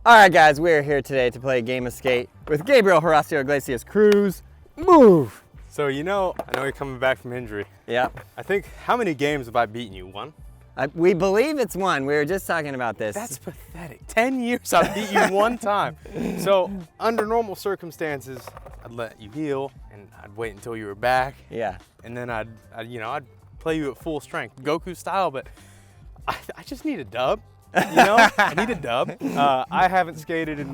All right, guys, we're here today to play a game of skate with Gabriel Horacio Iglesias Cruz. Move! So, I know you're coming back from injury. Yep. I think, how many games have I beaten you? One? We believe it's one. We were just talking about this. That's pathetic. 10 years I've beat you one time. So, under normal circumstances, I'd let you heal and I'd wait until you were back. Yeah. And then I'd play you at full strength, Goku style, but I just need a dub. I need a dub. I haven't skated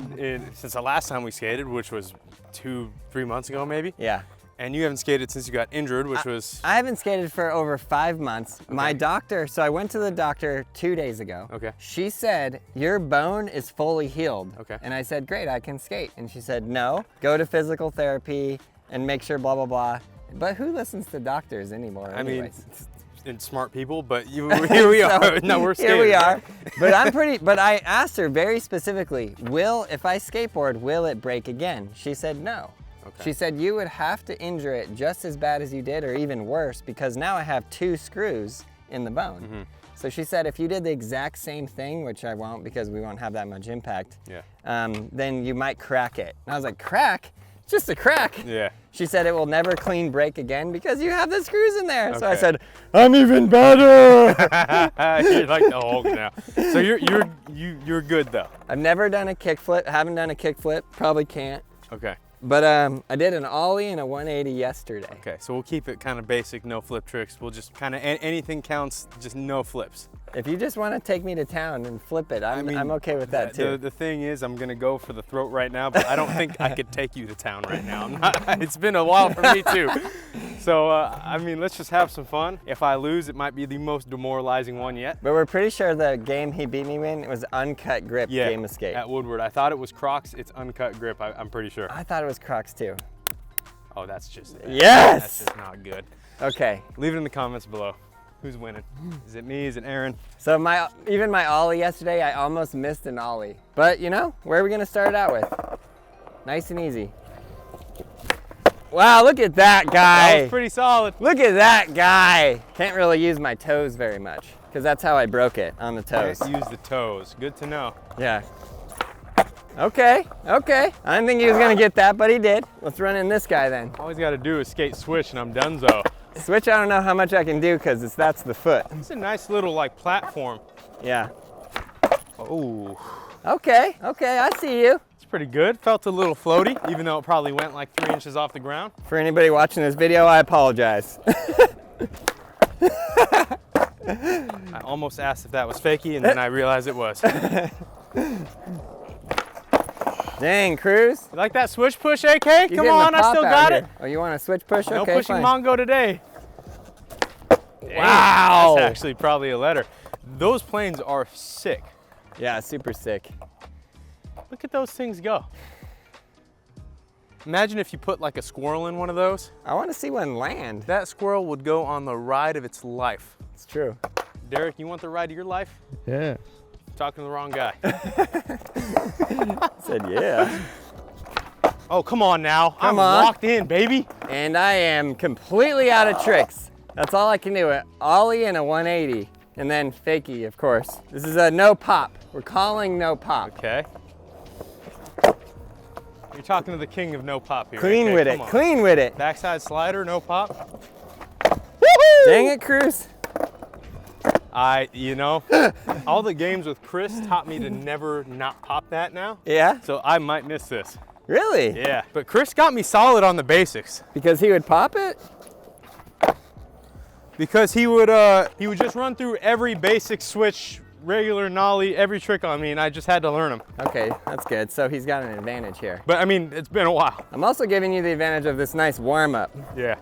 since the last time we skated, which was 2-3 months ago maybe. Yeah. And you haven't skated since you got injured, which was... I haven't skated for over 5 months. Okay. My doctor, so I went to the doctor 2 days ago. Okay. She said, your bone is fully healed. Okay. And I said, great, I can skate. And she said, no, go to physical therapy and make sure blah, blah, blah. But who listens to doctors anymore anyways? And smart people, but here we are. No, we're skating. Here we are. But I asked her very specifically, if I skateboard, will it break again? She said no. Okay. She said you would have to injure it just as bad as you did or even worse because now I have 2 screws in the bone. Mm-hmm. So she said if you did the exact same thing, which I won't because we won't have that much impact, then you might crack it. And I was like, crack? Just a crack. Yeah. She said it will never clean break again because you have the screws in there. Okay. So I said, I'm even better. You're like the Hulk now. So you're good though. I've never done a kickflip. Haven't done a kickflip. Probably can't. Okay. But I did an ollie and a 180 yesterday. Okay, so we'll keep it kind of basic, no flip tricks. We'll just kind of anything counts, just no flips. If you just want to take me to town and flip it, I'm okay with that too. The thing is, I'm gonna go for the throat right now, but I don't think I could take you to town right now. It's been a while for me too. So, let's just have some fun. If I lose, it might be the most demoralizing one yet. But we're pretty sure the game he beat me in was uncut grip game of skate. At Woodward. I thought it was Crocs, it's uncut grip, I'm pretty sure. I thought it was Crocs too. Oh, that's just... Yes! That's just not good. Okay. Leave it in the comments below. Who's winning? Is it me? Is it Aaron? So even my ollie yesterday, I almost missed an ollie. But where are we gonna start it out with? Nice and easy. Wow, look at that guy. That was pretty solid. Look at that guy. Can't really use my toes very much because that's how I broke it, on the toes. Can't use the toes. Good to know. Yeah. Okay. I didn't think he was gonna get that, but he did. Let's run in this guy then. All he's gotta do is skate switch and I'm donezo. Switch, I don't know how much I can do because that's the foot. It's a nice little platform. Yeah. Oh. Okay, I see you. It's pretty good. Felt a little floaty, even though it probably went like 3 inches off the ground. For anybody watching this video, I apologize. I almost asked if that was fakey and then I realized it was. Dang, Cruz. You like that switch push, AK? Come on, I still got it. Oh, you want a switch push? No okay, pushing fine. Mongo today. Dang, wow. That's actually probably a letter. Those planes are sick. Yeah, super sick. Look at those things go. Imagine if you put like a squirrel in one of those. I want to see one land. That squirrel would go on the ride of its life. It's true. Derek, you want the ride of your life? Yeah. Talking to the wrong guy. Said yeah. Oh, come on now. I'm on. locked in, baby. And I am completely out of tricks. That's all I can do. An ollie and a 180. And then fakie, of course. This is a no pop. We're calling no pop. Okay. You're talking to the king of no pop here. Clean okay? with it, clean with it. Backside slider, no pop. Woohoo! Dang it, Cruz. All the games with Chris taught me to never not pop that now. Yeah? So I might miss this. Really? Yeah, but Chris got me solid on the basics. Because he would pop it? Because he would just run through every basic switch, regular nollie, every trick on me, and I just had to learn them. Okay, that's good. So he's got an advantage here. But it's been a while. I'm also giving you the advantage of this nice warm-up. Yeah.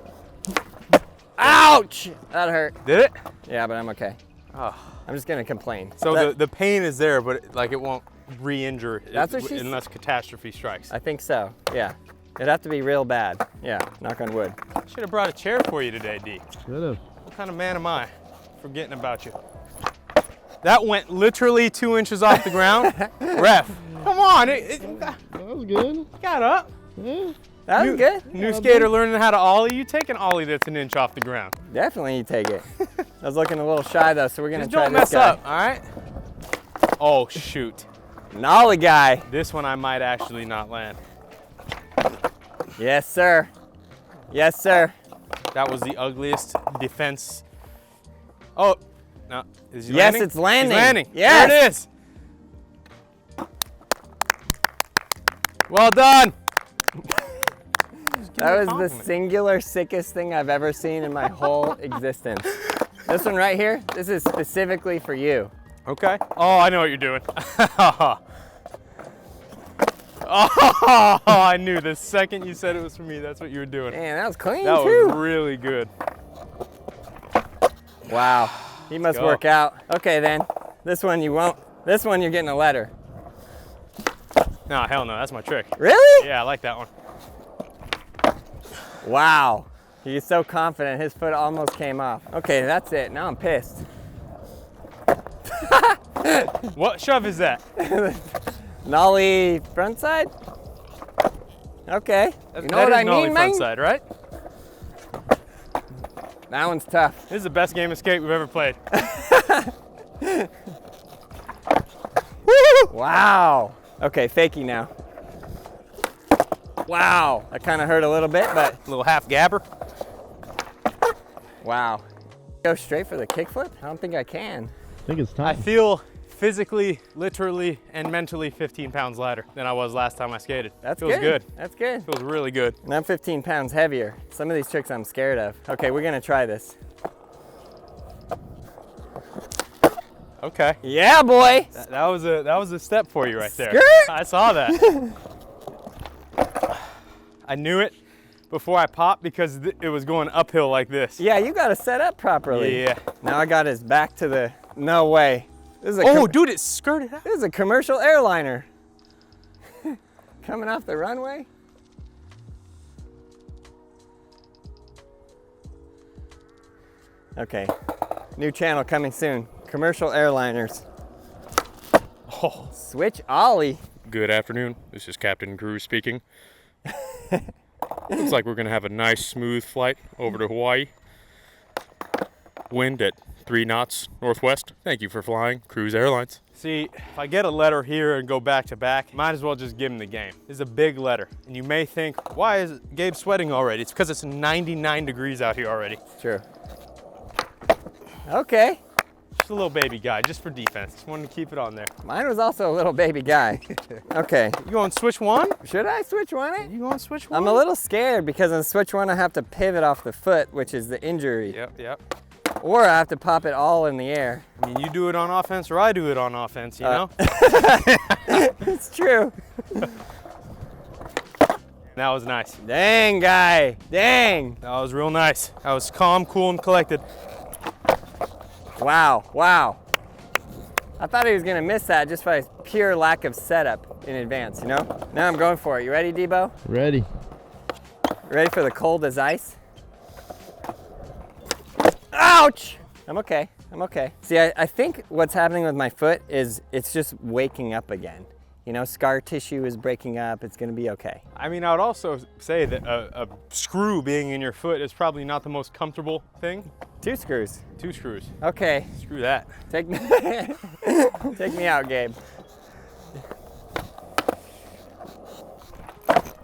Ouch! That hurt. Did it? Yeah, but I'm okay. Oh. I'm just gonna complain. So the pain is there, but it won't re-injure unless catastrophe strikes. I think so, yeah. It'd have to be real bad. Yeah, knock on wood. Should have brought a chair for you today, D. Should have. What kind of man am I? Forgetting about you. That went literally 2 inches off the ground. Ref, come on. That was good. Got up. Yeah. That was good. New skater learning how to ollie. You take an ollie that's 1 inch off the ground. Definitely you take it. I was looking a little shy though, so we're gonna Just try don't this mess guy. up, all right? Oh shoot. Nollie guy. This one I might actually not land. Yes, sir. Yes, sir. That was the ugliest defense. Oh, no. Is he Yes, landing? it's landing. He's landing. Yes. There it is. Well done. That was the singular sickest thing I've ever seen in my whole existence. This one right here, this is specifically for you. Okay. Oh, I know what you're doing. Oh, I knew the second you said it was for me, that's what you were doing. Man, that was clean That too. was really good. Wow, he must go. work out. Okay then, this one you won't. This one you're getting a letter. No, hell no, that's my trick. Really? Yeah, I like that one. Wow, he's so confident, his foot almost came off. Okay, that's it, now I'm pissed. What shove is that? Nollie front side? Okay, you know what I mean, man? Front side, right? That one's tough. This is the best game of skate we've ever played. Wow. Okay, fakie now. Wow, that kind of hurt a little bit, but A little half gabber. wow. Go straight for the kickflip? I don't think I can. I think it's I time. feel physically, literally, and mentally 15 pounds lighter than I was last time I skated. That's Feels good. That's good. Feels really good. And I'm 15 pounds heavier. Some of these tricks I'm scared of. Okay, we're gonna try this. Okay. Yeah, boy. That was a step for you right there. Skirt. I saw that. I knew it before I popped because it was going uphill like this. Yeah, you gotta set up properly. Yeah. Now I got his back to the, no way. This is a Oh, dude, it skirted out. this is a commercial airliner. Coming off the runway. Okay, new channel coming soon. Commercial airliners. Oh. Switch ollie. Good afternoon. This is Captain Cruz speaking. Looks like we're gonna have a nice smooth flight over to Hawaii. Wind at 3 knots northwest. Thank you for flying Cruise Airlines. See, if I get a letter here and go back to back, might as well just give him the game. This is a big letter. And you may think, why is Gabe sweating already? It's because it's 99 degrees out here already. True. Okay. Just a little baby guy, just for defense. Just wanted to keep it on there. Mine was also a little baby guy. Okay. You going switch one? Should I switch one it? You going switch one? I'm a little scared because on switch one I have to pivot off the foot, which is the injury. Yep. Or I have to pop it all in the air. I mean, you do it on offense or I do it on offense, you know? It's true. That was nice. Dang, guy. Dang. That was real nice. I was calm, cool, and collected. Wow. Wow. I thought he was going to miss that just by pure lack of setup in advance, you know? Now I'm going for it. You ready, Debo? Ready. Ready for the cold as ice? Ouch! I'm okay. I'm okay. See, I think what's happening with my foot is it's just waking up again. You know, scar tissue is breaking up. It's gonna be okay. I mean, I would also say that a screw being in your foot is probably not the most comfortable thing. 2 screws. 2 screws. Okay. Screw that. Take me, take me out, Gabe.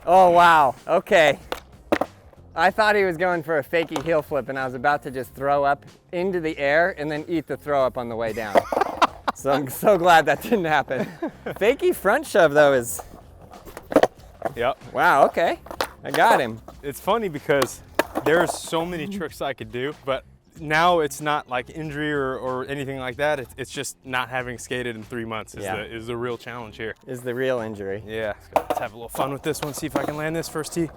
Oh, wow. Okay. I thought he was going for a fakie heel flip and I was about to just throw up into the air and then eat the throw up on the way down. So I'm so glad that didn't happen. Fakie front shove though is, Yep. wow, okay. I got him. It's funny because there's so many tricks I could do, but now it's not like injury or anything like that. It's just not having skated in 3 months is the real challenge here. Is the real injury. Yeah, let's have a little fun with this one, see if I can land this first tee.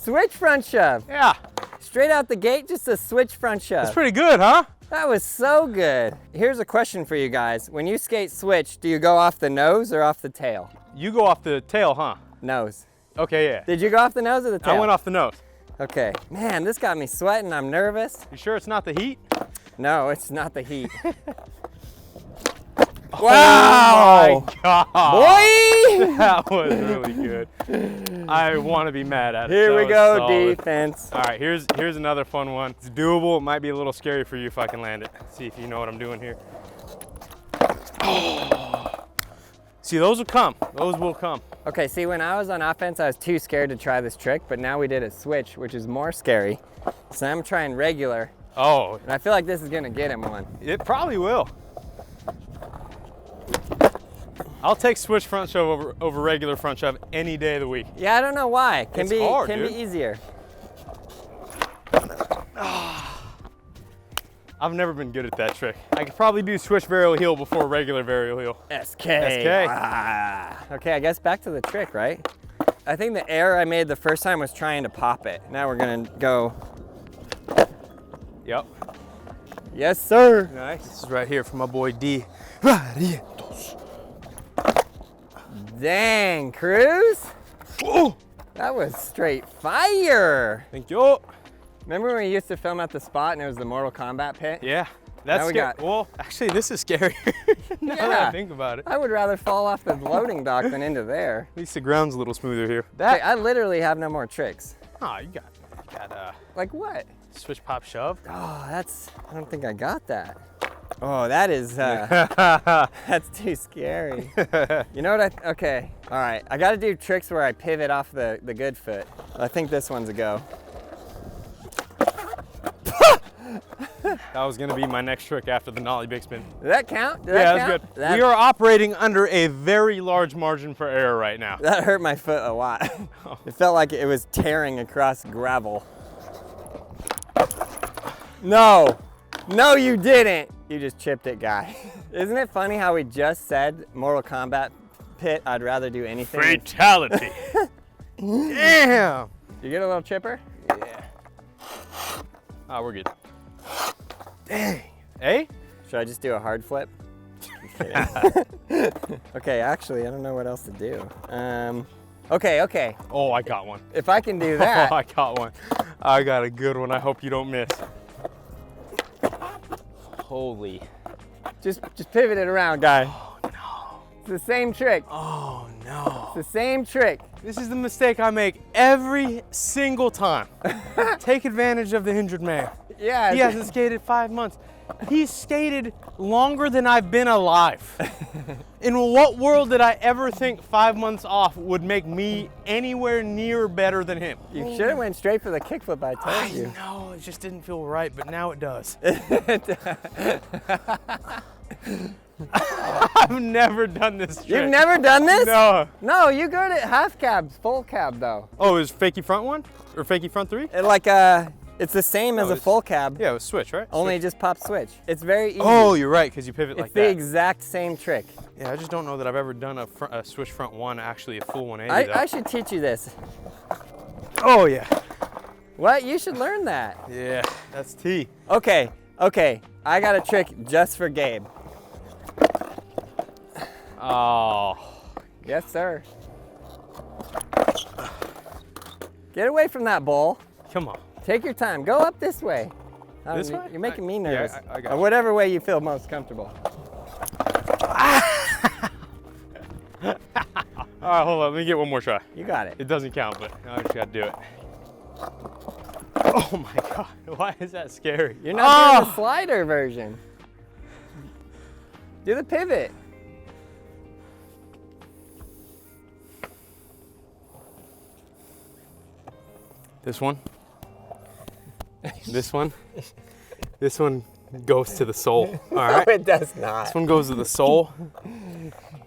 Switch front shove. Yeah, Straight out the gate, just a switch front shove. that's pretty good, huh? That was so good. Here's a question for you guys. When you skate switch, do you go off the nose or off the tail? You go off the tail, huh? Nose. Okay, yeah. Did you go off the nose or the tail? I went off the nose. Okay. Man, this got me sweating. I'm nervous. You sure it's not the heat? No, it's not the heat. Oh Wow! my God. Boy! That was really good. I want to be mad at it. Here That we was go, solid. defense. All right, here's another fun one. It's doable. It might be a little scary for you if I can land it. See if you know what I'm doing here. See, those will come. Those will come. Okay, see, when I was on offense, I was too scared to try this trick, but now we did a switch, which is more scary. So I'm trying regular, Oh, and I feel like this is gonna get him one. it probably will. I'll take switch front shove over regular front shove any day of the week. Yeah, I don't know why. Can It's be hard, can dude. be easier. I've never been good at that trick. I could probably do switch varial heel before regular varial heel. SK. SK. Okay, I guess back to the trick, right? I think the error I made the first time was trying to pop it. Now we're gonna go. Yep. Yes, sir. Nice. This is right here for my boy D. Dang, Cruz. Oh, That was straight fire. thank you. Remember when we used to film at the spot and it was the Mortal Kombat pit? Yeah, that's Now we scary. got- Well, actually, this is scary. Now that Yeah. I think about it. I would rather fall off the loading dock than into there. At least the ground's a little smoother here. Okay, I literally have no more tricks. Oh, you got Like what? switch pop shove. Oh, I don't think I got that. Oh, that is, that's too scary. You know what okay, all right. I gotta do tricks where I pivot off the good foot. I think this one's a go. That was gonna be my next trick after the nollie big spin. Did that count? Did Yeah, that that's count? good. We are operating under a very large margin for error right now. That hurt my foot a lot. It felt like it was tearing across gravel. No, no you didn't. You just chipped it, guy. Isn't it funny how we just said Mortal Kombat pit, I'd rather do anything. Fatality. Damn. You get a little chipper? Yeah. Oh, we're good. Dang. Hey? Should I just do a hard flip? I'm kidding. Okay, actually, I don't know what else to do. Okay. Oh, I got one. If I can do Oh, that, I got one. I got a good one. I hope you don't miss. Holy. just pivot it around, guy. Oh, no. It's the same trick. Oh, no. It's the same trick. This is the mistake I make every single time. Take advantage of the injured man. Yeah. He hasn't skated 5 months. He's skated longer than I've been alive. In what world did I ever think 5 months off would make me anywhere near better than him? You should have went straight for the kickflip, I told you. know, it just didn't feel right, but now it does. I've never done this trick. You've never done this? No. No, you go to half cab, full cab though. Oh, it was fakie front one? Or fakie front three? It's the same as a it's- full cab, Yeah, it was switch, right? only Switch. just pop switch. It's very easy. Oh, you're right, because you pivot it's like the that. exact same trick. Yeah, I just don't know that I've ever done a switch front one, actually a full 180 though. I should teach you this. Oh, yeah. What? You should learn that. Yeah, that's T. Okay. I got a trick just for Gabe. Oh. Yes, sir. Get away from that bowl. Come on. Take your time. Go up this way. This way? You're making me Yeah, nervous. I got Or you. whatever way you feel most comfortable. All right, hold on. Let me get one more try. You got it. It doesn't count, but I just got to do it. Oh, my God. Why is that scary? You're not doing Oh! the slider version. Do the pivot. This one. This one. This one goes to the soul. All right. No, it does not. This one goes to the soul.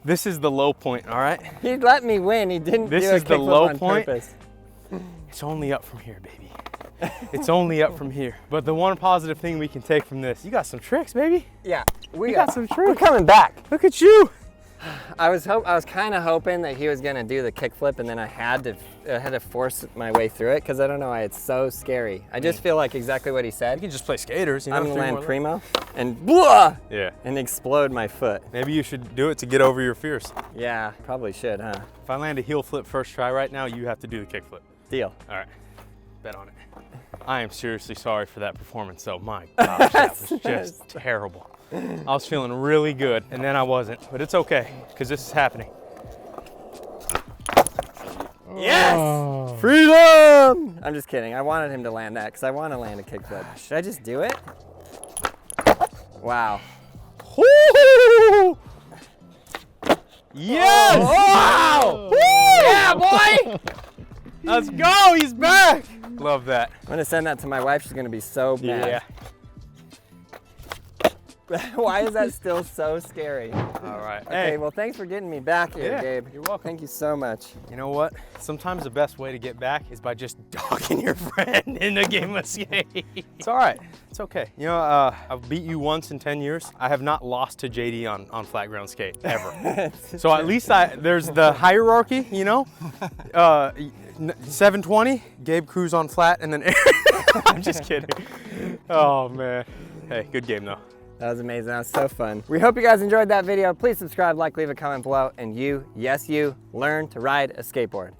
This is the low point. All right. He let me win. He didn't This do a is the kickflip low on point. purpose. It's only up from here, baby. It's only up from here. But the one positive thing we can take from this, you got some tricks, baby. Yeah, You got some We're tricks. coming back. Look at you. I was kind of hoping that he was gonna do the kickflip, and then I had to force my way through it because I don't know why it's so scary. I just feel like exactly what he You said. can just play skaters. You know, I'm gonna three land more primo and blah, Yeah. and explode my foot. Maybe you should do it to get over your fears. Yeah, probably should, huh? If I land a heel flip first try right now, you have to do the kick flip. Deal. All right, bet on it. I am seriously sorry for that performance though. My gosh, that was just terrible. I was feeling really good and then I wasn't, but it's okay because this is happening. Yes! Freedom! I'm just kidding. I wanted him to land that because I want to land a kickflip. Should I just do it? Wow. Woo! Yes! Wow! Woo! Yeah, boy! Let's go, he's back! Love that. I'm gonna send that to my wife. She's gonna be so mad. Yeah. Why is that still so scary? All right. Okay, Hey, well, thanks for getting me back here, Yeah, Gabe. you're welcome. Thank you so much. you know what? Sometimes the best way to get back is by just dogging your friend in a game of skate. It's all right. It's okay. You know, I've beat you once in 10 years. I have not lost to JD on flat ground skate, ever. So at least there's the hierarchy, you know? 720, Gabe Cruz on flat, and then I'm just kidding. Oh, man. Hey, good game, though. That was amazing. That was so fun. We hope you guys enjoyed that video. Please subscribe, like, leave a comment below, and you, yes you, learn to ride a skateboard.